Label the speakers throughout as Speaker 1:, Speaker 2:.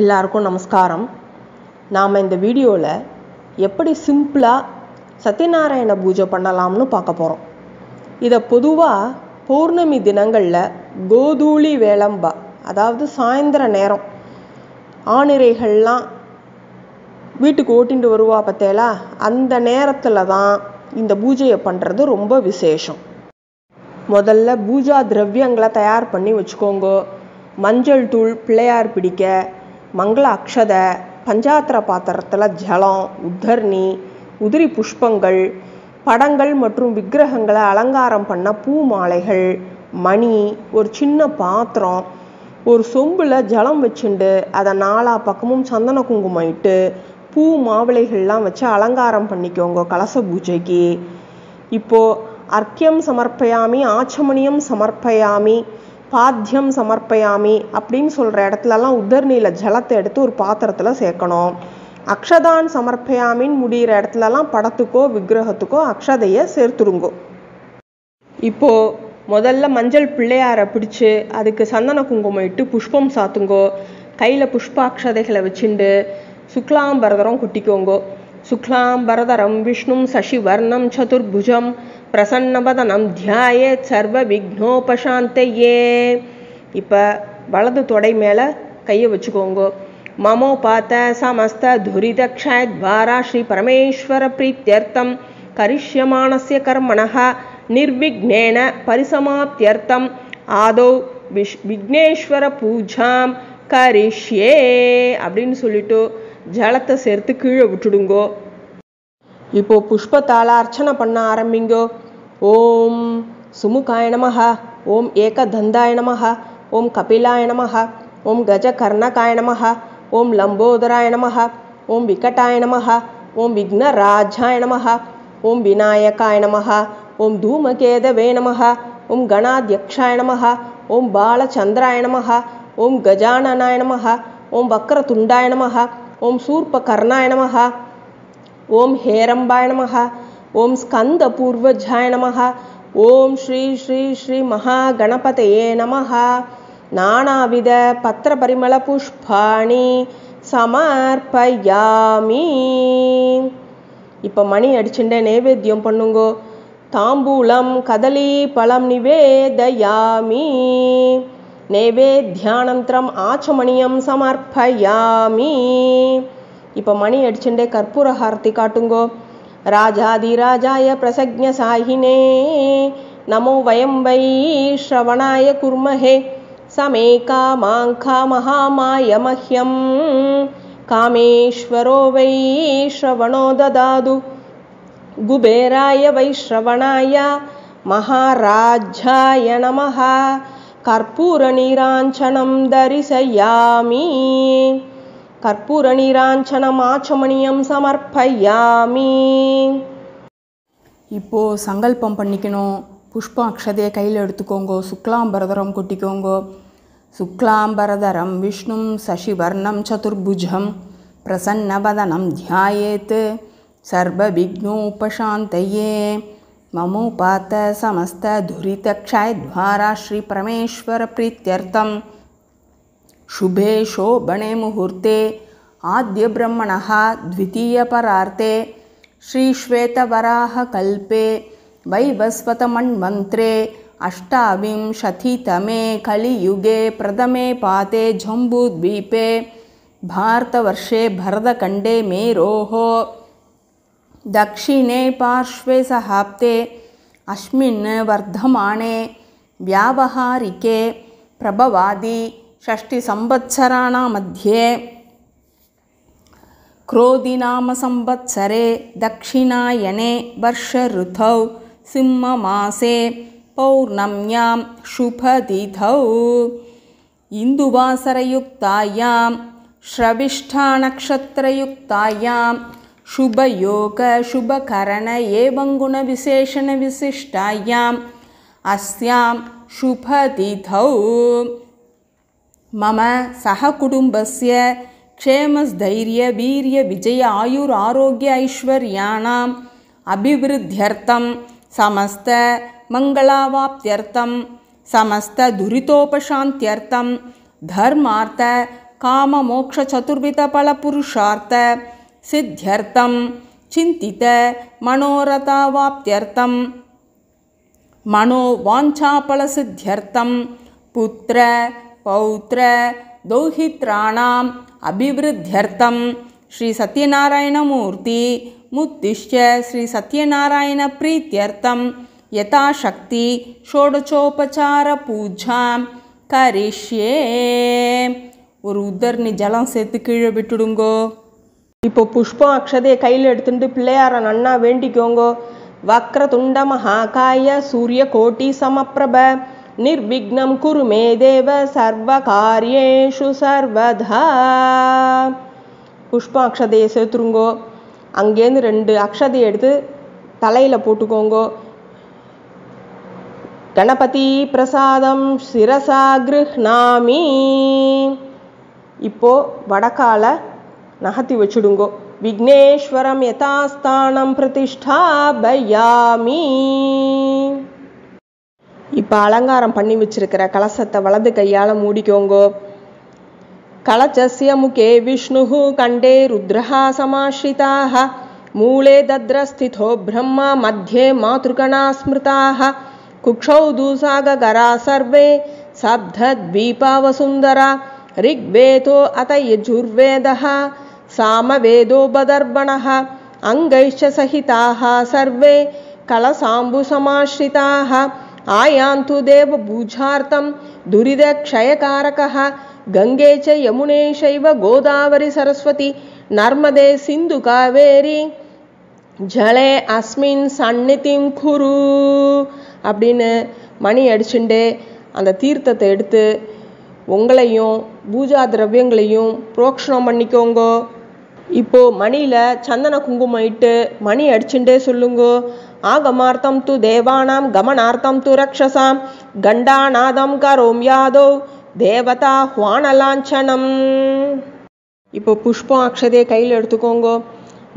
Speaker 1: எல்லாருக்கும் நமஸ்காரம். நாம் இந்த வீடியோவில் எப்படி சிம்பிளாக சத்யநாராயண பூஜை பண்ணலாம்னு பார்க்க போகிறோம். இதை பொதுவாக பௌர்ணமி தினங்களில் கோதூளி வேளம்பா, அதாவது சாயந்தர நேரம் ஆணிரைகள்லாம் வீட்டுக்கு ஓட்டிகிட்டு வருவா பார்த்தேலா, அந்த நேரத்தில் தான் இந்த பூஜையை பண்ணுறது ரொம்ப விசேஷம். முதல்ல பூஜா திரவியங்களை தயார் பண்ணி வச்சுக்கோங்க. மஞ்சள் தூள், பிள்ளையார் பிடிக்க, மங்கள அக்ஷதை, பஞ்சாத்திர பாத்திரத்தில் ஜலம், உத்தர்ணி, உதிரி புஷ்பங்கள், படங்கள் மற்றும் விக்கிரகங்களை அலங்காரம் பண்ண பூ மாலைகள், மணி, ஒரு சின்ன பாத்திரம், ஒரு சொம்பில் ஜலம் வச்சுண்டு அதை நாலா பக்கமும் சந்தன குங்குமம் இட்டு பூ மாவிளைகள்லாம் வச்சு அலங்காரம் பண்ணிக்கோங்க கலச பூஜைக்கு. இப்போது அர்க்கியம் சமர்ப்பயாமி, ஆச்சமணியம் சமர்ப்பயாமி, பாத்தியம் சமர்ப்பயாமி அப்படின்னு சொல்கிற இடத்துலலாம் உத்தர்ணியில் ஜலத்தை எடுத்து ஒரு பாத்திரத்தில் சேர்க்கணும். அக்ஷதான் சமர்ப்பயாமின்னு முடிகிற இடத்துலலாம் படத்துக்கோ விக்கிரகத்துக்கோ அக்ஷதையை சேர்த்துருங்கோ. இப்போது முதல்ல மஞ்சள் பிள்ளையாரை பிடிச்சி அதுக்கு சந்தன குங்குமம் இட்டு புஷ்பம் சாத்துங்கோ. கையில் புஷ்பாட்சதைகளை வச்சுண்டு சுக்லாம்பரதரம் கொட்டிக்கோங்கோ. சுக்லாம்பரதரம் விஷ்ணும் சசிவர்ணம் சதுர்புஜம் பிரசன்னவதனம் தியாயேத் சர்வ விக்னோபசாந்தயே. இப்போ வலது தொடை மேலே கையை வச்சுக்கோங்கோ. மமோபாத்த சமஸ்த துரிதக்ஷயத்வாரா ஸ்ரீ பரமேஸ்வர பிரீத்யர்த்தம் கரிஷ்யமானஸ்ய கர்மணः நிர்விக்னேன பரிசமாப்தியர்த்தம் ஆதோ விக்னேஸ்வர பூஜாம் கரிஷ்யே அப்படின்னு சொல்லிட்டு ஜலத்தை சேர்த்து கீழே விட்டுடுங்கோ. இப்போ புஷ்பத்தால் அர்ச்சனை பண்ண ஆரம்பிங்கோ. ஓம் சுமுகாய நமஹ, ஓம் ஏகதந்தாய நமஹ, ஓம் கபிலாய நமஹ, ஓம் கஜகர்ணகாய நமஹ, ஓம் லம்போதராய நமஹ, ஓம் விகட்டாய நமஹ, ஓம் விக்னராஜாய நமஹ, ஓம் விநாயகாய நமஹ, ஓம் தூமகேதவே நமஹ, ஓம் கணாத்யக்ஷாய நமஹ, ஓம் பாலச்சந்திராய நமஹ, ஓம் கஜானனாய நமஹ, ஓம் வக்ரதுண்டாய நமஹ, ஓம் சூர்பகர்ணாய நமஹ, ஓம் ஹேரம்பாய நமஹ, ஓம் ஸ்கந்த பூர்வஜாய நமஹ, ஓம் ஸ்ரீ ஸ்ரீ ஸ்ரீ மகாகணபதயே நமஹ. நானாவித பத்திர பரிமள புஷ்பாணி சமர்ப்பயாமி. இப்போ மணி அடிச்சுட்டே நைவேத்தியம் பண்ணுங்கோ. தாம்பூலம் கதலி பழம் நிவேதயாமி. நைவேத்யானந்தரம் ஆச்சமணியம் சமர்ப்பயாமி. இப்போ மணி அடிச்சுட்டே கற்பூர ஹாரதி காட்டுங்கோ. ராஜாதிராஜாய பிரசக்ஞ சாயினே நமோ வயம் வை ஸ்ரவணாய குர்மஹே சமே காமாங்கா மகாமாய மஹ்யம் காமேஸ்வரோ வை ஸ்ரவணோ ததாது குபேராய வை ஸ்ரவணாய மகாராஜாய நமஹ. கற்பூர நீராஞ்சனம் தரிசயாமி. கற்பூர நீராஞ்சனம் ஆச்சமணியம் சமர்ப்பயாமி. இப்போது சங்கல்பம் பண்ணிக்கணும். புஷ்ப அக்ஷதையை கையில் எடுத்துக்கோங்கோ. சுக்லாம்பரதரம் கொட்டிக்கோங்கோ. சுக்லாம்பரதரம் விஷ்ணும் சசிவர்ணம் சதுர்புஜம் பிரசன்னவதனம் தியாயேத் சர்வ விக்னோபசாந்தயே. மமோபாத்த சமஸ்த துரிதக்ஷயத்வாரா ஸ்ரீ பரமேஸ்வர பிரீத்யர்த்தம் शुभे शोभणे मुहूर्ते आद्य ब्रह्मणः द्वितीय परार्ते श्रीश्वेतवराह कल्पे वैवस्वतमन्वन्त्रे अष्टाविंशतितमे कलियुगे प्रथमे पाते जम्बूद्वीपे भारतवर्षे भरतखण्डे मेरोः दक्षिणे पार्श्वे सहाप्ते अस्मिन् वर्धमाने व्यावहारिके प्रभवादि षष्टि संवत्सराणां मध्ये क्रोधिनाम संवत्सरे दक्षिणायने वर्ष ऋतौ सिंहमासे पौर्णम्यां शुभतिथौ इन्दुवासरयुक्तायां श्रविष्ठानक्षत्रयुक्तायां शुभयोग शुभकरण एवं गुणविशेषण विशिष्टायाम् अस्यां शुभतिथौ मम सहकुटुम्बस्य क्षेमस्थैर्य वीर्य विजय आयुर आरोग्य ऐश्वर्याणाम् अभिवृद्ध्यर्थं समस्त मंगलावाप्त्यर्थं समस्त दुरितोपशान्त्यर्थं धर्मार्थ காம மோக்ஷ சதுர்வித பல புருஷார்த்த சித்தியர்த்தம் சிந்தித மனோரதாவாப்தியர்த்தம் மனோ வாஞ்சாபல சித்தியர்த்தம் புத்திர பௌத்திர தௌஹித்ராணாம் அபிவிருத்தியர்த்தம் ஸ்ரீ சத்யநாராயணமூர்த்தி முத்திஷ்ய ஸ்ரீ சத்யநாராயண பிரீத்தியர்த்தம் யதாசக்தி ஷோடசோபசார பூஜாம் கரிஷ்யே. ஒரு உதர்னி ஜலம் சேர்த்து கீழே விட்டுடுங்கோ.
Speaker 2: இப்போ புஷ்பம் அக்ஷதையை கையில் எடுத்துட்டு பிள்ளையார நன்னா வேண்டிக்கோங்கோ. வக்ரதுண்ட மகாகாய சூரிய கோட்டி சமப்பிரப நிர்விக்னம் குரு மே தேவ சர்வ காரியேஷு சர்வதா. புஷ்பம் அக்ஷதையை சேர்த்துருங்கோ. அங்கேருந்து 2 அக்ஷதையை எடுத்து தலையில் போட்டுக்கோங்கோ. கணபதி பிரசாதம் சிரசா கிருஹ்ணாமி. இப்போ வடக்கால நகர்த்தி வச்சுடுங்கோ. விக்னேஸ்வரம் யதாஸ்தானம் பிரதிஷ்டாபயாமி. இப்போ அலங்காரம் பண்ணி வச்சிருக்கிற கலசத்தை வலது கையால் மூடிக்கோங்கோ. கலசஸ்ய முகே விஷ்ணுஹு கண்டே ருத்ரஹா சமாஸ்ரிதாஹ மூலே தத்ரஸ்திதோ பிரம்மா மத்தியே மாத்ருகணா ஸ்மிருதாஹ குக்ஷௌ தூசாகரா சர்வே சப்தத்வீபாவசுந்தரா ரிக்வேதோ அத யஜுர்வேதः சாமவேதோ பதர்பணः அங்கைश्च சகிதாः சர்வே கலசாம்பு சமாஸ்ரிதாः ஆயாந்து தேவ பூஜார்த்தம் துரித க்ஷயகாரகः கங்கே ச யமுனே சைவ கோதாவரி சரஸ்வதி நர்மதே சிந்து காவேரி ஜலே அஸ்மின் சந்நிதிம் குரு அப்படின்னு மணி அடிச்சுட்டே அந்த தீர்த்தத்தை எடுத்து உங்களையும் பூஜா திரவியங்களையும் புரோக்ஷணம் பண்ணிக்கோங்கோ. இப்போ மணியில் சந்தன குங்குமம் இட்டு மணி அடிச்சுட்டே சொல்லுங்கோ. ஆகமார்த்தம் து தேவானாம் கமனார்த்தம் து ரக்ஷசாம் கண்டாநாதம் கரோம் யாதோ தேவதா ஹ்வானலாஞ்சனம். இப்போ புஷ்பம் அக்ஷதையை கையில் எடுத்துக்கோங்கோ.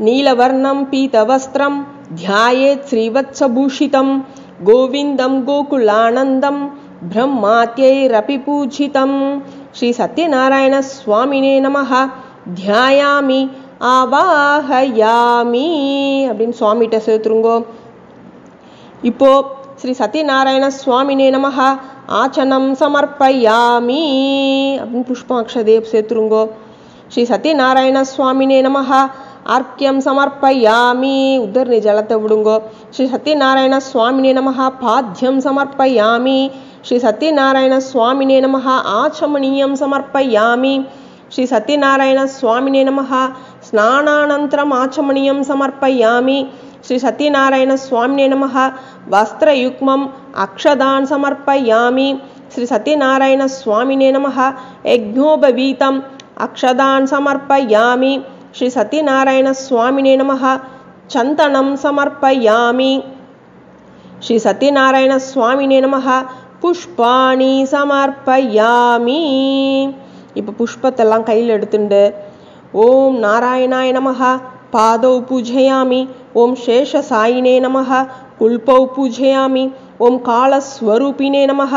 Speaker 2: நீலவர்ணம் பீதவஸ்திரம் தியாயேத் ஸ்ரீவத்ஸபூஷிதம் கோவிந்தம் கோகுலானந்தம் பிரம்மாத்யைரபி பூஜிதம் ஸ்ரீ சத்யநாராயண சுவாமினே நமஹ தியாயாமி ஆவாஹயாமி அப்படின்னு சுவாமிகிட்ட சேர்த்துருங்கோ. இப்போ ஸ்ரீ சத்யநாராயண சுவாமினே நமஹ ஆச்சனம் சமர்ப்பயாமி அப்படின்னு புஷ்பம் அக்ஷதையை சேர்த்துருங்கோ. ஸ்ரீ சத்யநாராயண சுவாமினே நமஹ அர்க்கியம் சமர்ப்பயாமி உதர்னி ஜலத்தை விடுங்கோ. ஸ்ரீ சத்யநாராயண சுவாமினே நமஹ பாத்தியம் சமர்ப்பயாமி. ஸ்ரீ சத்யநாராயண சுவாமினே நமஹ ஆச்சமனியம் சமர்ப்பயாமி. ஸ்ரீ சத்யநாராயண சுவாமினே நமஹ ஸ்நானானந்தரம் ஆச்சமனியம் சமர்ப்பயாமி. ஸ்ரீ சத்யநாராயண சுவாமினே நமஹ வஸ்திரயுக்மம் அக்ஷதான் சமர்ப்பயாமி. ஸ்ரீ சத்யநாராயண சுவாமினே நமஹ யஜ்ஞோபவீதம் அக்ஷதான் சமர்ப்பயாமி. ஸ்ரீ சத்யநாராயண சுவாமினே நமஹ சந்தனம் சமர்ப்பயாமி. ஸ்ரீ சத்யநாராயண சுவாமினே நமஹ புஷ்பாணி சமர்ப்பயாமி. இப்போ புஷ்பத்தெல்லாம் கையில் எடுத்துண்டு ஓம் நாராயணாய நமஹ பாதௌ பூஜயாமி. ஓம் சேஷசாயினே நமஹ குல்பௌ பூஜயாமி. ஓம் காலஸ்வரூபினே நமஹ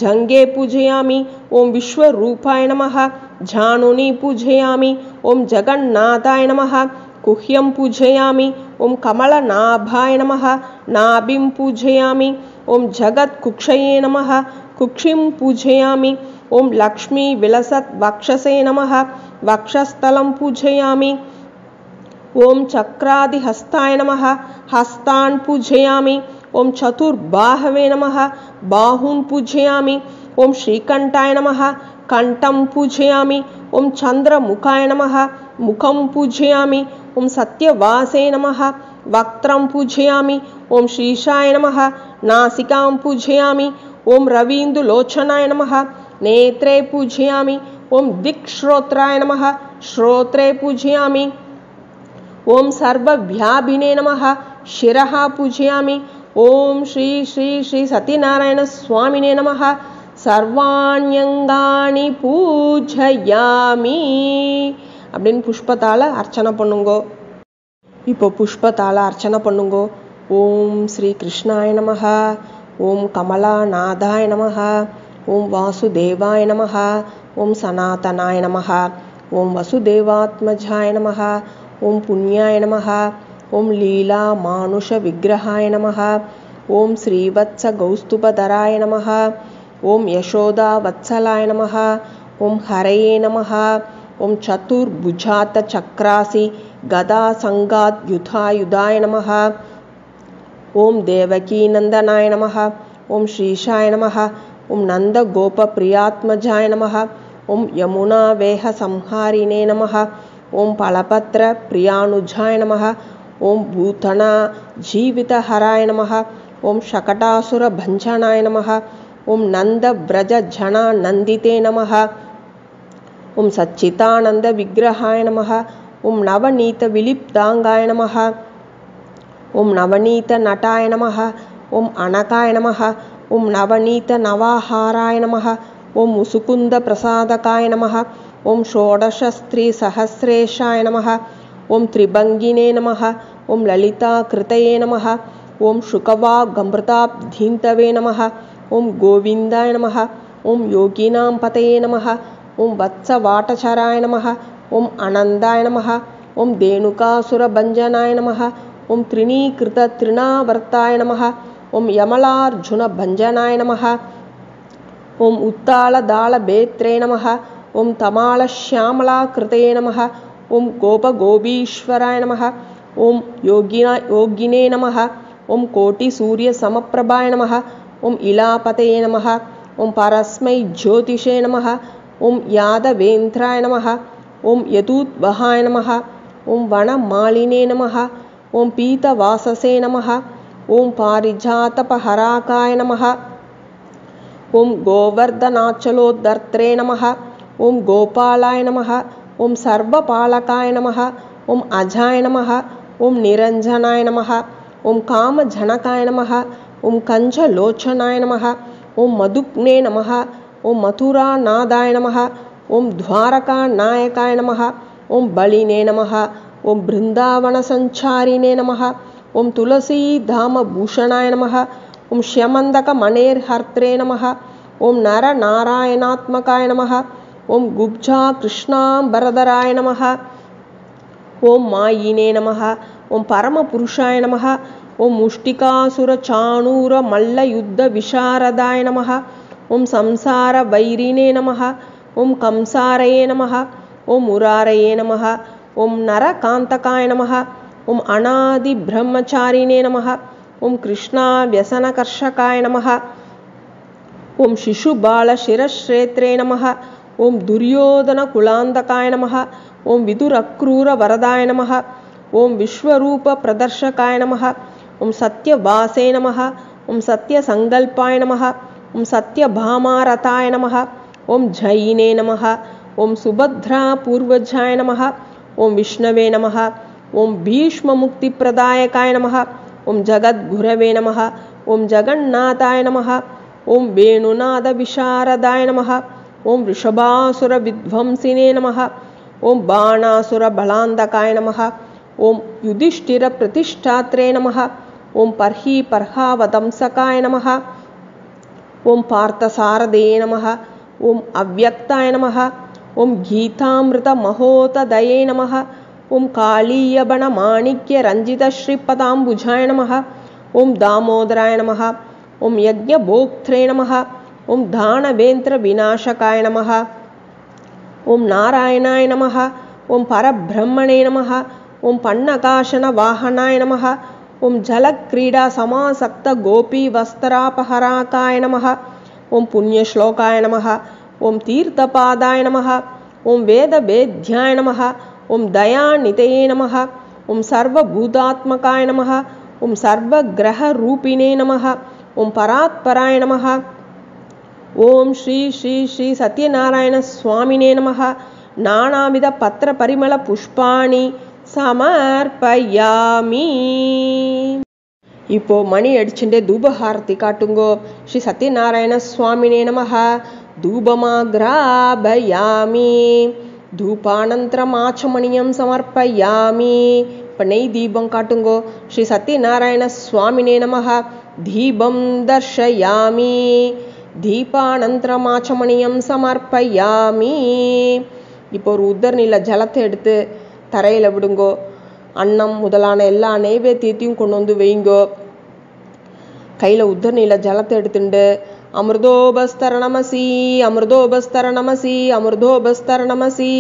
Speaker 2: ஜங்கே பூஜயாமி. ஓம் விஸ்வரூபாய நமஹ ஜானுனி பூஜயாமி. ஓம் ஜகந்நாதாய நமஹ குஹ்யம் பூஜயாமி. ஓம் கமலநாபாய நமஹ நாபிம் பூஜயாமி. ஓம் ஜகத் குக்ஷயே நமஹ குக்ஷிம் பூஜயாமி. ஓம் லக்ஷ்மி விலசத் வக்ஷசே நமஹ வக்ஷஸ்தலம் பூஜயாமி. ஓம் சக்ராதிஹஸ்தாய நமஹ ஹஸ்தான் பூஜயாமி. ஓம் சதுர்பாஹவே நமஹ பாஹூன் பூஜயாமி. ஓம் ஸ்ரீகண்டாய நமஹ கண்டம் பூஜயாமி. ஓம் சந்திரமுகாய நமஹ முகம் பூஜயாமி. ஓம் சத்யவாசே நமஹ வக்த்ரம் பூஜயாமி. ஓம் ஸ்ரீஷாய நமஹ நாசிகாம் பூஜயாமி. ஓம் ரவீந்துலோச்சனாய நமஹ நேத்ரே பூஜயாமி. ஓம் திக்ஷ்ரோத்ராய நமஹ ஸ்ரோத்ரே பூஜயாமி. ஓம் சர்வவ்யாபினே நமஹ शिरः पूजयामि. ओम श्री श्री श्री सत्यनारायण स्वामिने नमः सर्वाण्यंगानि पूजयामि அப்படின்னு புஷ்பத்தால அர்ச்சனை பண்ணுங்கோ. இப்போ புஷ்பத்தால அர்ச்சனை பண்ணுங்கோ. ஓம் ஸ்ரீ கிருஷ்ணாய நமஹ. ஓம் கமலாநாதாய நமஹ. ஓம் வாசுதேவாய நமஹ. ஓம் சனாதனாய நமஹ. ஓம் வசுதேவாத்மஜாய நமஹ. ஓம் புண்ணியாய நமஹ. ஓம் லீலா மானுஷ விக்கிரகாய நமஹ. ஓம் ஸ்ரீவத்ச கௌஸ்துபதராய நமஹ. ஓம் யசோதா வத்சலாய நமஹ. ஓம் ஹரயே நமஹ. ஓம் சதுர்புஜாத சக்ராசி கதா சங்காத் யுதாயுதாய நமஹ. ஓம் தேவகீ நந்தனாய நமஹ. ஓம் ஸ்ரீஷாய நமஹ. ஓம் நந்த கோப பிரியாத்மஜாய நமஹ. ஓம் யமுனா வேக சம்ஹாரினே நமஹ. ஓம் பலபத்ர பிரியானுஜாய நமஹ. ஓம் பூதனா ஜீவிதஹராய நமஹ. ஓம் ஷகடாசுர பஞ்சனாய நமஹ. ஓம் நந்த விரஜ ஜனா நந்திதே நமஹ. ஓம் சச்சிதானந்த விக்கிரகாய நமஹ. ஓம் நவநீத விலிப்தாங்காய நமஹ. ஓம் நவநீத நட்டாய நமஹ. ஓம் அனகாய நமஹ. ஓம் நவநீத நவாஹாராய நமஹ. ஓம் முசுகுந்த பிரசாதகாய நமஹ. ஓம் ஷோடசஸ்திரீ சஹஸ்ரேஷாய நமஹ. ஓம் திரிபங்கினே நமஹ. ஓம் லலிதா கிருதயே நமஹ. ஓம் சுகவாகமிருதாப்தீந்தவே நமஹ. ஓம் கோவிந்தாய நமஹ. ஓம் யோகினாம் பதயே நமஹ. ஓம் வத்சவாட்டசராய நமஹ. ஓம் அனந்தாய நமஹ. ஓம் தேனுகாசுரபஞ்சனாய நமஹ. ஓம் த்ரிணீகிருத த்ரிணாவர்த்தாய நமஹ. ஓம் யமலார்ஜுன பஞ்சனாய நமஹ. ஓம் உத்தாளதாளபேத்ரே நமஹ. ஓம் தமாலஷ்யாமலாகிருதயே நமஹ. ஓம் கோபகோபீஸ்வராய நமஹ. ஓம் யோகினே நமஹ. ஓம் கோட்டி சூரிய சமப்பிரபாய நமஹ. ஓம் இலாபதயே நமஹ. ஓம் பரஸ்மை ஜோதிஷே நமஹ. ஓம் யாதவேந்திராய நமஹ. ஓம் யதூத்வஹாய நமஹ. ஓம் வனமாலினே நமஹ. ஓம் பீதவாசசே நமஹ. ஓம் பாரிஜாதபஹராகாய நமஹ. ஓம் கோவர்தனாச்சலோத்தர்த்ரே நமஹ. ஓம் கோபாலாய நமஹ. ஓம் சர்வபாலகாய நமஹ. ஓம் அஜாய நமஹ. ஓம் நிரஞ்சனாய நமஹ. ஓம் காமஜனகாய நமஹ. ஓம் கஞ்சலோச்சனாய நமஹ. ஓம் மதுக்னே நமஹ. ஓம் மதுராநாதாய நமஹ. ஓம் துவாரகாநாயகாய நமஹ. ஓம் பலினே நமஹ. ஓம் பிருந்தாவனசஞ்சாரினே நமஹ. ஓம் துளசீதாமபூஷணாய நமஹ. ஓம் ஷ்யமந்தகமணேர்ஹர்த்ரே நமஹ. ஓம் நரநாராயணாத்மகாய நமஹ. ஓம் குப்ஜா கிருஷ்ணாம்பரதராய நமஹ. ஓம் மாயினே நமஹ. ஓம் பரமபுருஷாய நமஹ. ஓம் முஷ்டிகாசுரசாணூர மல்லயுத்த விஷாரதாய நமஹ. ஓம் சம்சார வைரினே நமஹ. ஓம் கம்சாரயே நமஹ. ஓம் முராரயே நமஹ. ஓம் நரகாந்தகாய நமஹ. ஓம் அநாதி பிரம்மச்சாரினே நமஹ. ஓம் கிருஷ்ணா வியசனகர்ஷகாய நமஹ. ஓம் சிசுபால சிரஸ்ரேத்ரே நமஹ. ஓம் துரியோதன குலாந்தகாய நமஹ. ஓம் விதுரக்ரூர வரதாய நமஹ. ஓம் விஸ்வரூப பிரதர்ஷகாய நமஹ. ஓம் சத்யவாசே நமஹ. ஓம் சத்யசங்கல்பாய நமஹ. ஓம் சத்யபாமாரதாய நமஹ. ஓம் ஜைனே நமஹ. ஓம் சுபத்ரா பூர்வஜாய நமஹ. ஓம் விஷ்ணவே நமஹ. ஓம் பீஷ்மமுக்திப்பிரதாயகாய நமஹ. ஓம் ஜகத்குரவே நமஹ. ஓம் ஜகந்நாதாய நமஹ. ஓம் வேணுநாத விஷாரதாய நமஹ. ஓம் ரிஷபாசுர வித்வம்சினே நமஹ. ஓம் பாணாசுர பலாந்தகாய நமஹ. ஓம் யுதிஷ்டிர பிரதிஷ்டாத்ரே நமஹ. ஓம் பர்ஹி பர்ஹாவதம்சகாய நமஹ. ஓம் பார்த்தசாரதயே நமஹ. ஓம் அவ்யக்தாய நமஹ. ஓம் கீதாமிருத மகோததயே நமஹ. ஓம் காளீயபண மாணிக்ய ரஞ்சித ஸ்ரீபதாம்புஜாய நமஹ. ஓம் தாமோதராய நமஹ. ஓம் யஜ்ஞபோக்த்ரே நமஹ. ஓம் தானவேந்திர விநாசகாய நமஹ. ஓம் நாராயணாய நமஹ. ஓம் பரபிரம்மணே நமஹ. ஓம் பன்னகாசன வாகனாய நமஹ. ஓம் ஜலக்ரீடா சமாசக்த கோபி வஸ்திராபஹராகாய நமஹ. ஓம் புண்ணியஸ்லோகாய நமஹ. ஓம் தீர்த்தபாதாய நமஹ. ஓம் வேதவேத்யாய நமஹ. ஓம் தயாநிதயே நமஹ. ஓம் சர்வபூதாத்மகாய நமஹ. ஓம் சர்வகிரகரூபிணே நமஹ. ஓம் பராத்பராய நமஹ. ஓம் ஸ்ரீ ஸ்ரீ ஸ்ரீ சத்யநாராயண சுவாமினே நமஹ. நானாவித பத்திர பரிமள புஷ்பாணி சமர்ப்பயாமி. இப்போ மணி அடிச்சுட்டே தூபஹாரதி காட்டுங்கோ. ஸ்ரீ சத்யநாராயண சுவாமினே நமஹ. தூபமாக்ராபயாமி. தூபானந்தரம் ஆச்சமணியம் சமர்ப்பயாமி. இப்போ நெய் தீபம் காட்டுங்கோ. ஸ்ரீ சத்யநாராயண சுவாமினே நமஹ. தீபம் தர்ஷயாமி. தீபானந்தரமாச்சமணியம் சமர்ப்பயாமி. இப்போ ஒரு உத்தரணியில் ஜலத்தை எடுத்து தரையில் விடுங்கோ. அன்னம் முதலான எல்லா நைவேத்தியத்தையும் கொண்டு வந்து வைங்கோ. கையில் உத்தரணியில் ஜலத்தை எடுத்துட்டு அமிர்தோபஸ்தரணமசி அமிர்தோபஸ்தரணமசி அமிர்தோபஸ்தரணமசி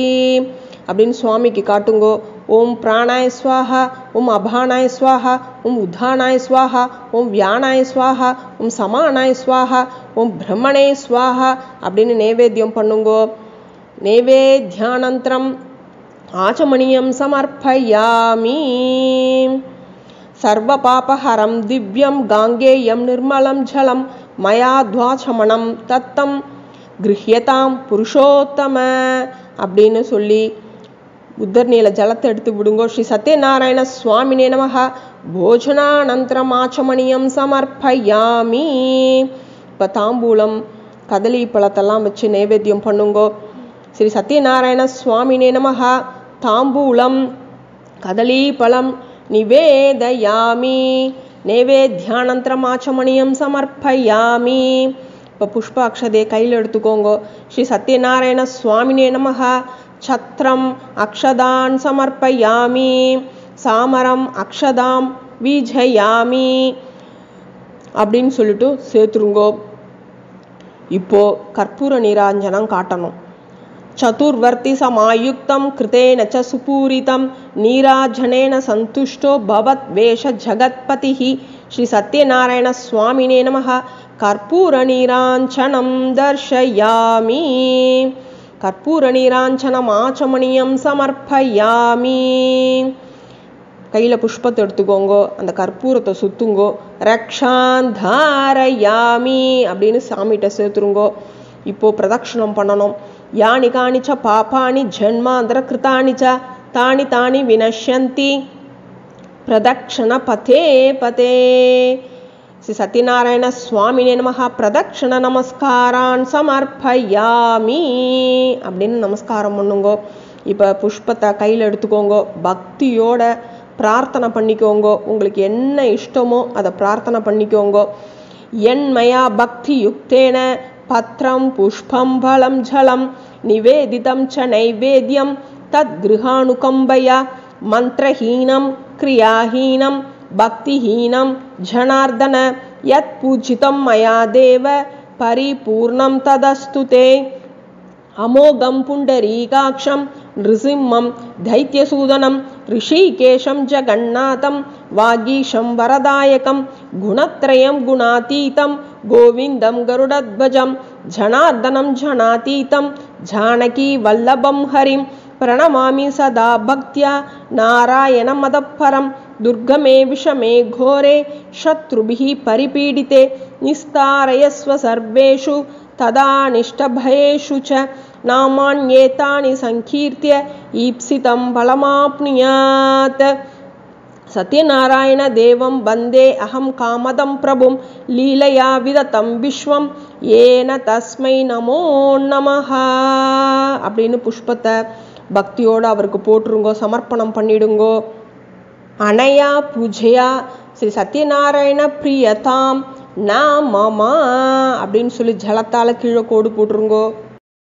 Speaker 2: அப்படின்னு சுவாமிக்கு காட்டுங்கோ. ஓம் பிராணாய ஸ்வாஹா, ஓம் அபானாய ஸ்வாஹா, ஓம் உத்தானாய ஸ்வாஹா, ஓம் வியானாய ஸ்வாஹா, ஓம் சமானாய ஸ்வாஹா, ஓம் பிரம்மணே ஸ்வாஹா அப்படின்னு நைவேத்தியம் பண்ணுங்கோ. நைவேத்யானந்தரம் ஆச்சமணியம் சமர்ப்பயாமி. சர்வ பாபஹரம் திவ்யம் காங்கேயம் நிர்மலம் ஜலம் மயா துவாச்சமணம் தத்தம் கிருஹ்யதாம் புருஷோத்தம அப்படின்னு சொல்லி உத்தரணியில் ஜலத்தை எடுத்து விடுங்கோ. ஸ்ரீ சத்யநாராயண சுவாமினே நமஹ. போஜனானந்தரம் ஆச்சமணியம் சமர்ப்பயாமி. இப்போ தாம்பூலம் கதலி பழத்தெல்லாம் வச்சு நைவேத்தியம் பண்ணுங்கோ. ஸ்ரீ சத்யநாராயண சுவாமினே நமஹ. தாம்பூலம் கதலி பழம் நிவேதயாமி. நைவேத்யானந்தரம் ஆச்சமணியம் சமர்ப்பயாமி. இப்போ புஷ்ப அக்ஷதையை கையில் எடுத்துக்கோங்க. ஸ்ரீ சத்யநாராயண சுவாமினே நமஹ. சத்ரம் அக்ஷதான் சமர்ப்பயாமி. சாமரம் அக்ஷதாம் வீஜயாமி அப்படின்னு சொல்லிட்டு சேர்த்துருங்கோ. இப்போ கற்பூர நீராஞ்சனம் காட்டணும். சதுர்வர்த்தி சமாயுக்தம் கிருதேன ச சுபூரிதம் நீராஜனேன சந்துஷ்டோ பவத் வேஷ ஜகத்பதிஹி. ஸ்ரீ சத்யநாராயண சுவாமினே நமஹ. கற்பூர நீராஞ்சனம் தர்ஷயாமி. கற்பூர நீராஞ்சனம் ஆச்சமணியம் சமர்ப்பயாமி. கையில் புஷ்பத்தை எடுத்துக்கோங்கோ. அந்த கற்பூரத்தை சுத்துங்கோ. ரக்ஷாந்தாரயாமி அப்படின்னு சாமிகிட்ட சேர்த்துருங்கோ. இப்போ பிரதட்சணம் பண்ணணும். யானி காணிச்ச பாபானி ஜன்மாந்தர கிருதானி ச தானி தானி வினஷ்யந்தி பிரதக்ஷண பதே பதே. ஸ்ரீ சத்யநாராயண சுவாமினே நமஹ. பிரதக்ஷண நமஸ்காரான் சமர்ப்பயாமி அப்படின்னு நமஸ்காரம் பண்ணுங்கோ. இப்போ புஷ்பத்தை கையில் எடுத்துக்கோங்க. பக்தியோட பிரார்த்தனை பண்ணிக்கோங்க. உங்களுக்கு என்ன இஷ்டமோ அதை பிரார்த்தனை பண்ணிக்கோங்க. என்மயா பக்தி யுக்தேன பத்ரம் புஷ்பம் பலம் ஜலம் நிவேதிதம் ச நைவேத்யம் தத் கிருஹானுகம்பயா மந்திரஹீனம் கிரியாஹீனம் பக்திஹீனம் ஜனார்தன யத் பூஜிதம் மயா தேவ பரிபூர்ணம் ததஸ்து தே. அமோகம் புண்டரீகாட்சம் நிருசிம்மம் தைத்யசூதனம் ரிஷிகேஷம் ஜகநாதம் வாகீஷம் வரதாயகம் குணத்ரயம் குணாதீதம் கோவிந்தம் கருடத்வஜம் ஜனார்தனம் ஜனாதீதம் ஜானகி வல்லபம் ஹரிம் பிரணமாமி சதா பக்தியா நாராயணம் மதப்பரம். துர்கமே விஷமே கோரே சத்ருபிஹி பரிபீடிதே நிஸ்தாரயஸ்வ சர்வேஷு ததா நிஷ்டபயேஷு ச நாமான்யேதானி சங்கீர்த்ய ஈப்சிதம் பலமாப்னுயாத். சத்யநாராயண தேவம் வந்தே அகம் காமதம் பிரபும் லீலையா விததம் விஸ்வம் ஏன தஸ்மை நமோ நமஹ அப்படின்னு புஷ்பத்தை பக்தியோடு அவருக்கு போட்டுருங்கோ. சமர்ப்பணம் பண்ணிடுங்கோ. அனயா பூஜையா ஸ்ரீ சத்யநாராயண பிரியதாம் நாமமா அப்படின்னு சொல்லி ஜலத்தால் கீழே கோடு போட்டுருங்கோ.